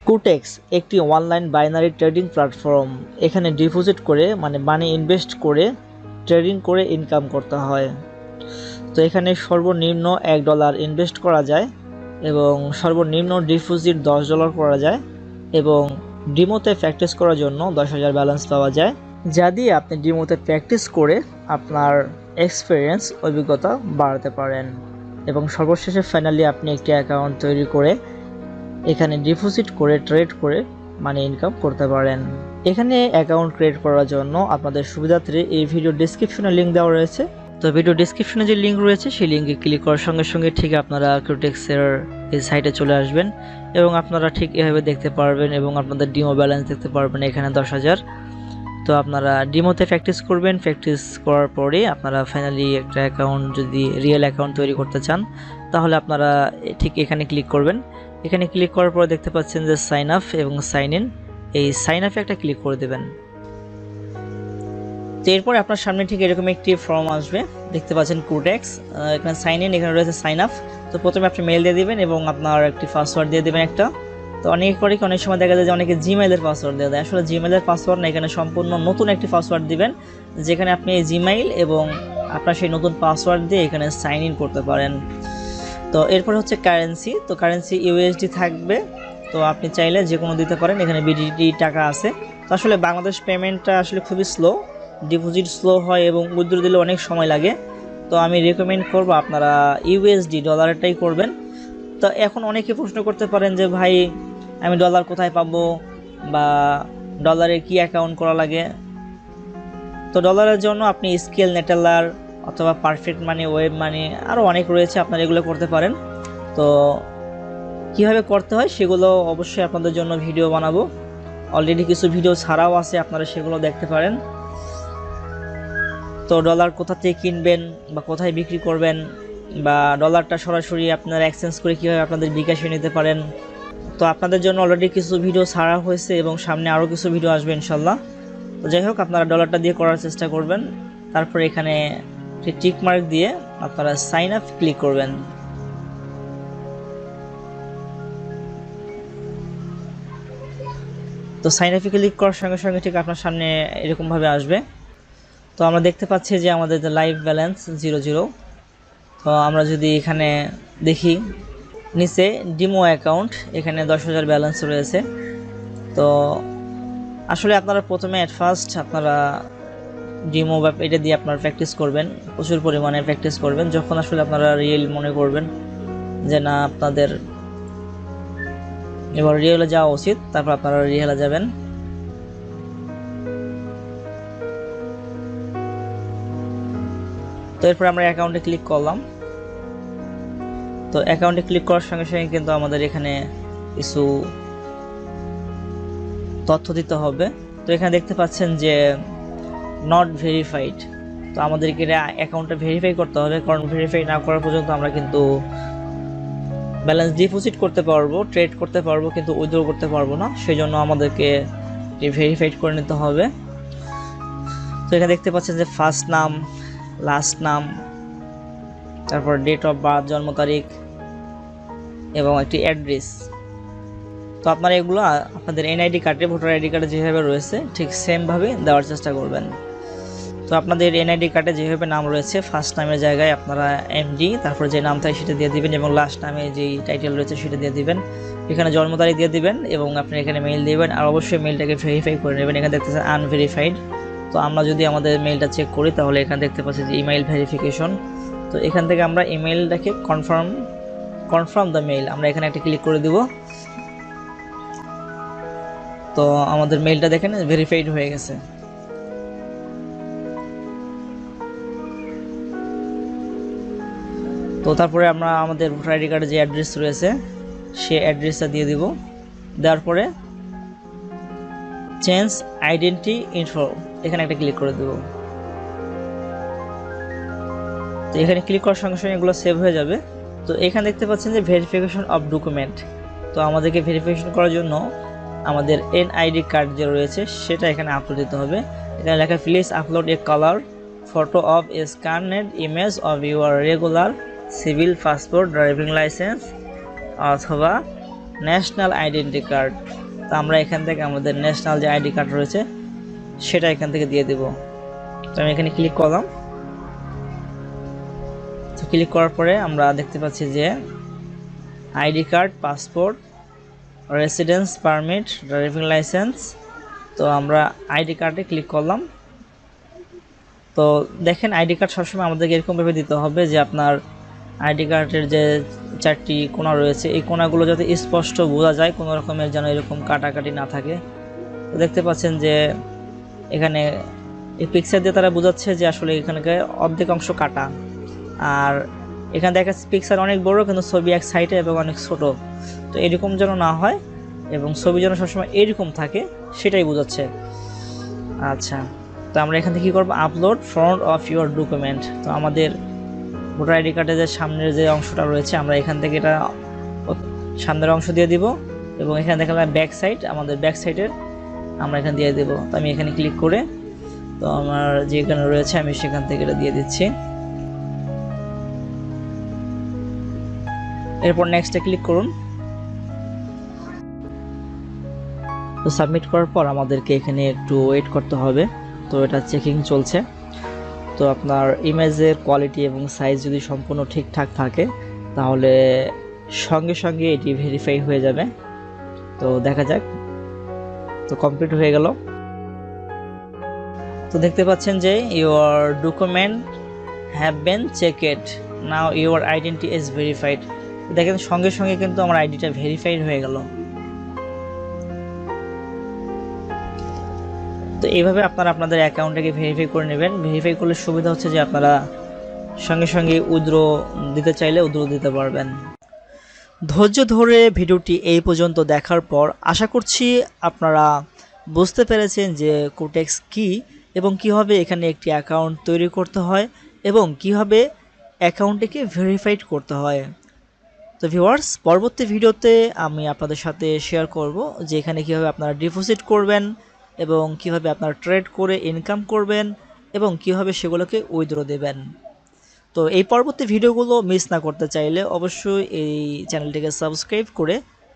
কুটেক্স একটি online binary trading platform. এখানে deposit করে মানি ইনভেস্ট করে ট্রেডিং করে ইনকাম করতে হয়। তো এখানে সর্বনিম্ন $1 ইনভেস্ট করা যায় এবং সর্বনিম্ন ডিপোজিট $10 করা যায় এবং ডিমোতে প্র্যাকটিস করার জন্য 10,000 ব্যালেন্স পাওয়া যায়, যা দিয়ে আপনি ডিমোতে প্র্যাকটিস করে আপনার এক্সপিরিয়েন্স অভিজ্ঞতা বাড়াতে পারেন এবং সর্বশেষে ফাইনালি আপনি একটি অ্যাকাউন্ট তৈরি করে এখানে ডিপোজিট করে ট্রেড করে মানি ইনকাম করতে পারেন। এখানে অ্যাকাউন্ট ক্রিয়েট করার জন্য আপনাদের সুবিধার্থে এই ভিডিও ডেসক্রিপশনে লিঙ্ক দেওয়া রয়েছে। তো ভিডিও ডেসক্রিপশনে যে লিঙ্ক রয়েছে সেই লিঙ্কে ক্লিক করার সঙ্গে সঙ্গে ঠিক আপনারা কুটেক্সের এই সাইটে চলে আসবেন এবং আপনারা ঠিক এভাবে দেখতে পারবেন এবং আপনাদের ডিমো ব্যালেন্স দেখতে পারবেন এখানে 10,000। তো আপনারা ডিমোতে প্র্যাকটিস করবেন, প্র্যাকটিস করার পরে আপনারা ফাইনালি একটা অ্যাকাউন্ট যদি রিয়েল অ্যাকাউন্ট তৈরি করতে চান তাহলে আপনারা ঠিক এখানে ক্লিক করবেন। এখানে ক্লিক করার পর দেখতে পাচ্ছেন যে সাইন আপ এবং সাইন ইন, এই সাইন আপে একটা ক্লিক করে দেবেন। তো এরপর আপনার সামনে ঠিক এরকম একটি ফর্ম আসবে, দেখতে পাচ্ছেন কুটেক্স, এখানে সাইন ইন, এখানে রয়েছে সাইন আপ। তো প্রথমে আপনি মেল দিয়ে দিবেন এবং আপনার একটি পাসওয়ার্ড দিয়ে দেবেন একটা। তো অনেক সময় দেখা যায় যে অনেকে জিমেইলের পাসওয়ার্ড দিয়ে দেয়, আসলে জিমেইলের পাসওয়ার্ড না, এখানে সম্পূর্ণ নতুন একটি পাসওয়ার্ড দিবেন যেখানে আপনি জিমেইল এবং আপনার সেই নতুন পাসওয়ার্ড দিয়ে এখানে সাইন ইন করতে পারেন। তো এরপর হচ্ছে কারেন্সি, তো কারেন্সি ইউএসডি থাকবে, তো আপনি চাইলে যে কোনো দিতে পারেন, এখানে বিডিটি টাকা আছে। তো আসলে বাংলাদেশ পেমেন্টটা আসলে খুবই স্লো, ডিপোজিট স্লো হয় এবং উইথড্র দিলে অনেক সময় লাগে। তো আমি রেকমেন্ড করব আপনারা ইউএসডি ডলারটাই করবেন। তো এখন অনেকে প্রশ্ন করতে পারেন যে ভাই আমি ডলার কোথায় পাবো বা ডলারে কি অ্যাকাউন্ট করা লাগে। তো ডলারের জন্য আপনি স্কেল, নেটেলার অথবা পারফেক্ট মানি, ওয়েব মানি আরও অনেক রয়েছে, আপনারা এগুলো করতে পারেন। তো কিভাবে করতে হয় সেগুলো অবশ্যই আপনাদের জন্য ভিডিও বানাবো, অলরেডি কিছু ভিডিও ছাড়াও আছে, আপনারা সেগুলো দেখতে পারেন। তো ডলার কোথা থেকে কিনবেন বা কোথায় বিক্রি করবেন বা ডলারটা সরাসরি আপনারা এক্সচেঞ্জ করে কীভাবে আপনাদের বিকাশে নিতে পারেন, তো আপনাদের জন্য অলরেডি কিছু ভিডিও ছাড়া হয়েছে এবং সামনে আরও কিছু ভিডিও আসবে ইনশাল্লাহ। তো যাই হোক, আপনারা ডলারটা দিয়ে করার চেষ্টা করবেন। তারপরে এখানে টিক মার্ক দিয়ে আপনারা সাইন আপ ক্লিক করবেন। তো সাইন আপে ক্লিক করার সঙ্গে সঙ্গে ঠিক আপনার সামনে এরকমভাবে আসবে। তো আমরা দেখতে পাচ্ছি যে আমাদের লাইভ ব্যালেন্স 0 তো আমরা যদি এখানে দেখি নিচে ডিমো অ্যাকাউন্ট, এখানে 10,000 ব্যালেন্স রয়েছে। তো আসলে আপনারা প্রথমে ফার্স্ট আপনারা ডিমো বা এটা দিয়ে আপনারা প্র্যাকটিস করবেন, প্রচুর পরিমাণে প্র্যাকটিস করবেন। যখন আসলে আপনারা রিয়েল মনে করবেন যে না আপনাদের এবার রিয়েলে যাওয়া উচিত, তারপর আপনারা রিয়েলে যাবেন। তো এরপর আমরা অ্যাকাউন্টে ক্লিক করলাম। তো অ্যাকাউন্টে ক্লিক করার সঙ্গে সঙ্গে কিন্তু আমাদের এখানে কিছু তথ্য দিতে হবে। তো এখানে দেখতে পাচ্ছেন যে নট ভেরিফাইড, তো আমাদেরকে অ্যাকাউন্টটা ভেরিফাই করতে হবে, কারণ ভেরিফাই না করা পর্যন্ত আমরা কিন্তু ব্যালেন্স ডিপোজিট করতে পারবো, ট্রেড করতে পারবো, কিন্তু উইথড্র করতে পারবো না। সেই জন্য আমাদেরকে ভেরিফাইড করে নিতে হবে। তো এখানে দেখতে পাচ্ছেন যে ফার্স্ট নাম, লাস্ট নাম, তারপর ডেট অফ বার্থ, জন্ম তারিখ এবং একটি অ্যাড্রেস। তো আপনারা এগুলো আপনাদের এনআইডি কার্ডে, ভোটার আইডি কার্ডে যেভাবে রয়েছে ঠিক সেমভাবে দেওয়ার চেষ্টা করবেন। তো আপনাদের এনআইডি কার্ডে যেভাবে নাম রয়েছে ফার্স্ট নামের জায়গায় আপনারা এমডি, তারপর যে নাম থাকে সেটা দিয়ে দিবেন এবং লাস্ট নামে যেই টাইটেল রয়েছে সেটা দিয়ে দিবেন। এখানে জন্ম তারিখ দিয়ে দিবেন এবং আপনি এখানে মেইল দিবেন, আর অবশ্যই মেইলটাকে ভেরিফাই করে নেবেন। এখানে দেখতেছেন আনভেরিফাইড, তো আমরা যদি আমাদের মেইলটা চেক করি তাহলে এখানে দেখতে পাচ্ছি যে ইমেইল ভেরিফিকেশন। তো এখান থেকে আমরা ইমেইলটাকে কনফার্ম দ্য মেইল, আমরা এখানে একটা ক্লিক করে দিব। তো আমাদের মেইলটা দেখেন ভেরিফাইড হয়ে গেছে। তো তারপরে আমরা আমাদের ভোটার আইডি কার্ডে যে অ্যাড্রেস রয়েছে সেই অ্যাড্রেসটা দিয়ে দিব। দেওয়ার পরে চেঞ্জ আইডেন্টি ইনফো, এখানে একটা ক্লিক করে দেব। তো এখানে ক্লিক করার সঙ্গে সঙ্গে এগুলো সেভ হয়ে যাবে। তো এখানে দেখতে পাচ্ছেন যে ভেরিফিকেশন অফ ডকুমেন্ট, তো আমাদেরকে ভেরিফিকেশন করার জন্য আমাদের এনআইডি কার্ড যে রয়েছে সেটা এখানে আপলোড দিতে হবে। এখানে লেখা please upload A colour photo of A scanned image of your regular civil passport, driving licence অথবা ন্যাশনাল আইডেন্টি কার্ড। তো আমরা এখান থেকে আমাদের ন্যাশনাল যে আইডি কার্ড রয়েছে সেটা এখান থেকে দিয়ে দেব। তো আমি এখানে ক্লিক করলাম। তো ক্লিক করার পরে আমরা দেখতে পাচ্ছি যে ID card, passport, residence permit, driving licence. তো আমরা আইডি কার্ডে ক্লিক করলাম। তো দেখেন আইডি কার্ড সবসময় আমাদেরকে এরকমভাবে দিতে হবে যে আপনার আইডি কার্ডের যে 4টি কোণা রয়েছে এই কোণাগুলো যাতে স্পষ্ট বোঝা যায়, কোনো রকমের যেন এরকম কাটাকাটি না থাকে। তো দেখতে পাচ্ছেন যে এখানে এই পিকচার দিয়ে তারা বোঝাচ্ছে যে আসলে এখানকে অর্ধেক অংশ কাটা, আর এখানে দেখা যাচ্ছে পিকচার অনেক বড় কিন্তু ছবি এক সাইডে এবং অনেক ছোট। তো এরকম যেন না হয় এবং ছবি যেন সবসময় এরকম থাকে সেটাই বোঝাচ্ছে। আচ্ছা, তো আমরা এখান থেকে কী করবো, upload front of your document. তো আমাদের ভোটার আইডি কার্ডের যে সামনের যে অংশটা রয়েছে আমরা এখান থেকে এটা সামনের অংশ দিয়ে দিব এবং এখানে দেখা যায় ব্যাক সাইড, আমাদের ব্যাক সাইডের আমরা এখানে দিয়ে দেবো। তো আমি এখানে ক্লিক করে তো আমার যেখানে রয়েছে আমি সেখান থেকে এটা দিয়ে দিচ্ছি। এরপর নেক্সটে ক্লিক করুন। তো সাবমিট করার পর আমাদেরকে এখানে একটু ওয়েট করতে হবে। তো এটা চেকিং চলছে। তো আপনার ইমেজের কোয়ালিটি এবং সাইজ যদি সম্পূর্ণ ঠিকঠাক থাকে তাহলে সঙ্গে সঙ্গে এটি ভেরিফাই হয়ে যাবে। তো দেখা যাক। তো কমপ্লিট হয়ে গেল। তো দেখতে পাচ্ছেন যে your document have been checked, now your identity is verified. দেখেন সঙ্গে সঙ্গে কিন্তু আমার আইডিটা ভেরিফাইড হয়ে গেল। তো এইভাবে আপনারা আপনাদের অ্যাকাউন্টটাকে ভেরিফাই করে নেবেন। ভেরিফাই করলে সুবিধা হচ্ছে যে আপনারা সঙ্গে সঙ্গে উইথড্র দিতে চাইলে উইথড্র দিতে পারবেন। ধৈর্য ধরে ভিডিওটি এই পর্যন্ত দেখার পর আশা করছি আপনারা বুঝতে পেরেছেন যে কোটেক্স কি এবং কিভাবে এখানে একটি অ্যাকাউন্ট তৈরি করতে হয় এবং কিভাবে অ্যাকাউন্টটিকে ভেরিফাইড করতে হয়। তো ভিউয়ার্স, পরবর্তী ভিডিওতে আমি আপনাদের সাথে শেয়ার করব যে এখানে কীভাবে আপনারা ডিপোজিট করবেন এবং কিভাবে আপনারা ট্রেড করে ইনকাম করবেন এবং কিভাবে সেগুলোকে উইথড্র দেবেন। তো এই পরবর্তী ভিডিওগুলো মিস না করতে চাইলে অবশ্যই এই চ্যানেলটিকে সাবস্ক্রাইব করে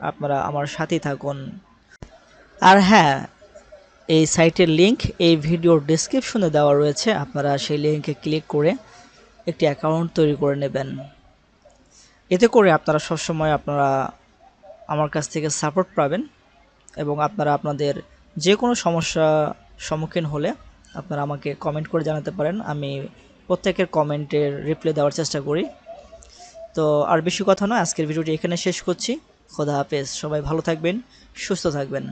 আপনারা আমার সাথেই থাকুন। আর হ্যাঁ, এই সাইটের লিংক এই ভিডিওর ডেসক্রিপশনে দেওয়া রয়েছে, আপনারা সেই লিঙ্কে ক্লিক করে একটি অ্যাকাউন্ট তৈরি করে নেবেন। এতে করে আপনারা সবসময় আপনারা আমার কাছ থেকে সাপোর্ট পাবেন এবং আপনারা আপনাদের যে কোনো সমস্যা সম্মুখীন হলে আপনারা আমাকে কমেন্ট করে জানাতে পারেন। আমি প্রত্যেকের কমেন্টের রিপ্লাই দেওয়ার চেষ্টা করি। তো আর বেশি কথা নয়, আজকের ভিডিওটি এখানে শেষ করছি। খোদা হাফেজ। সবাই ভালো থাকবেন, সুস্থ থাকবেন।